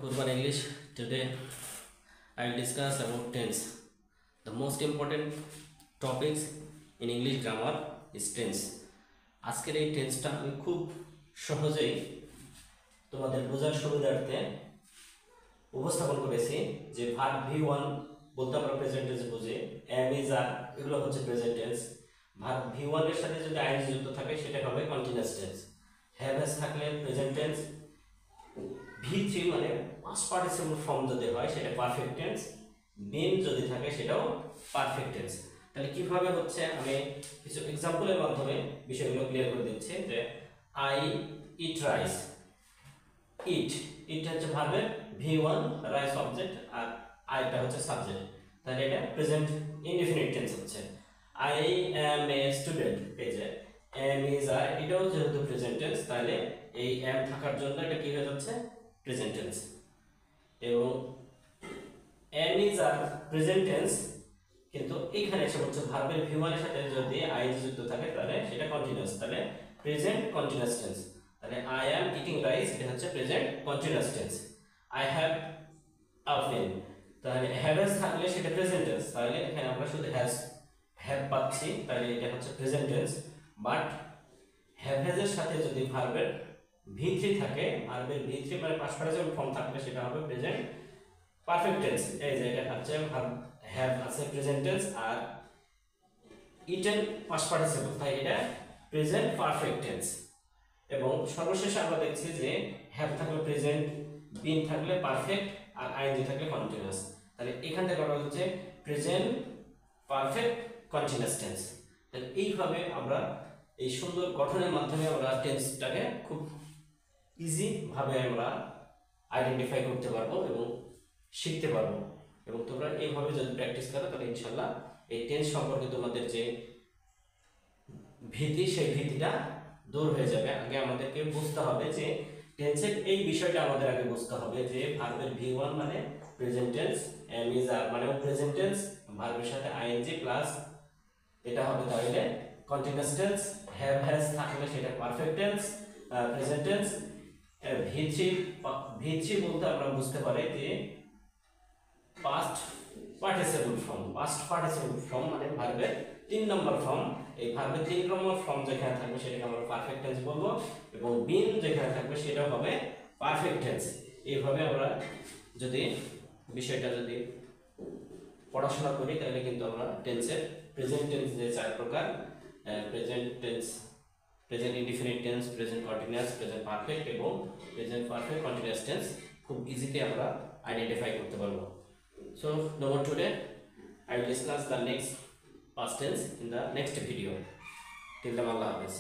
Good morning English. Today I will discuss about tense. The most important topics in English grammar is tense. আজকের এই টেন্সটা আমি খুব সহজেই তোমাদের বোঝার সুবিধার্থে উপস্থাপন করেছি যে ভার্ব V1 বলতে আমরা প্রেজেন্ট টেন্স বুঝি, am is are এগুলো হচ্ছে প্রেজেন্ট টেন্স। ভার্ব V1 এর সাথে যদি ing যুক্ত থাকে সেটা হবে কন্টিনিউয়াস টেন্স। have has থাকলে প্রেজেন্ট টেন্স। V3 মানে পাস্ট পার্টিসিপল ফর্ম যদি হয় সেটা পারফেক্ট টেন্স, বিন যদি থাকে সেটাও পারফেক্ট টেন্স। তাহলে কিভাবে হচ্ছে আমি কিছু एग्जांपलের মাধ্যমে বিষয়গুলো ক্লিয়ার করে দিচ্ছি যে আই ইট রাইস। ইট হচ্ছে ভার্বের V1, রাইস অবজেক্ট আর আইটা হচ্ছে সাবজেক্ট। তাহলে এটা প্রেজেন্ট ইনডিফিনিট টেন্স হচ্ছে। আই অ্যাম এ স্টুডেন্ট পেজে am is are এটাও যেহেতু প্রেজেন্ট টেন্স তাহলে এই am থাকার জন্য এটা কি হয়ে যাচ্ছে প্রেজেন্ট টেন্স। এবং am is are present tense, কিন্তু এখানে এসে হচ্ছে ভার্বের V1 এর সাথে যদি ing যুক্ত থাকে তাহলে সেটা কন্টিনিউয়াস, তাহলে প্রেজেন্ট কন্টিনিউয়াস টেন্স। তাহলে I am eating rice এটা হচ্ছে present continuous tense. I have a pen তাহলে have has থাকলে সেটা প্রেজেন্ট টেন্স, তাহলে এখানে আমরা শুধু have পাচ্ছি তাহলে এটা হচ্ছে present tense. But have has এর সাথে যদি ভার্বের V3 থাকে, ভার্বের V3 মানে পাস্ট পার্টিসিপল ফর্ম থাকলে সেটা হবে প্রেজেন্ট পারফেক্ট টেন্স। এই যে এটা হচ্ছে ভার্ব have আছে প্রেজেন্ট টেন্স আর eaten পাস্ট পার্টিসিপল, তাই এটা প্রেজেন্ট পারফেক্ট টেন্স। এবং সর্বশেষে আমরা দেখছি যে have থাকলে প্রেজেন্ট, been থাকলে পারফেক্ট আর ing থাকলে কন্টিনিউয়াস। তাহলে এখান থেকে আমরা হচ্ছে প্রেজেন্ট পারফেক্ট কন্টিনিউয়াস টেন্স। তাহলে এইভাবে আমরা এই সুন্দর গঠনের মাধ্যমে আমরা টেন্সটাকে খুব ইজি ভাবে আমরা আইডেন্টিফাই করতে পারবো এবং শিখতে পারবো। এবং তোমরা এইভাবে যদি প্র্যাকটিস করো তাহলে ইনশাআল্লাহ এই টেন্স সম্পর্কে তোমাদের যে ভীতি সেই ভীতিটা দূর হয়ে যাবে। আগে আমাদেরকে বুঝতে হবে যে টেন্সের এই বিষয়টা আমাদের আগে বুঝতে হবে যে ভার্বের V1 মানে present tense, am is are মানেও প্রেজেন্ট টেন্স, ভার্বের সাথে ing প্লাস এটা হবে তাহলে কন্টিনিউয়াস টেন্স। have has থাকলে সেটা perfect tense present tense. V3 বলতে আমরা বুঝতে পারি যে পাস্ট পার্টিসিপল ফর্ম মানে ভার্বের 3 নম্বর ফর্ম। এই ভার্বের 3 নম্বর ফর্ম যেখানে থাকবে সেটাকে আমরা পারফেক্ট টেন্স বলবো এবং বিন যেখানে থাকবে সেটা হবে পারফেক্ট টেন্স। এইভাবে আমরা যদি বিষয়টা যদি পড়াশোনা করি তাহলে কিন্তু আমরা টেন্সের প্রেজেন্ট টেন্স যে 4 প্রকার, present tense, present indefinite tense, present continuous, present perfect এবং প্রেজেন্ট পারফেক্ট কন্টিনিউয়াস টেন্স খুব ইজিতে আমরা আইডেন্টিফাই করতে পারবো। So no more today. I will discuss the next past tense in the next video. Till then, Allah Hafiz.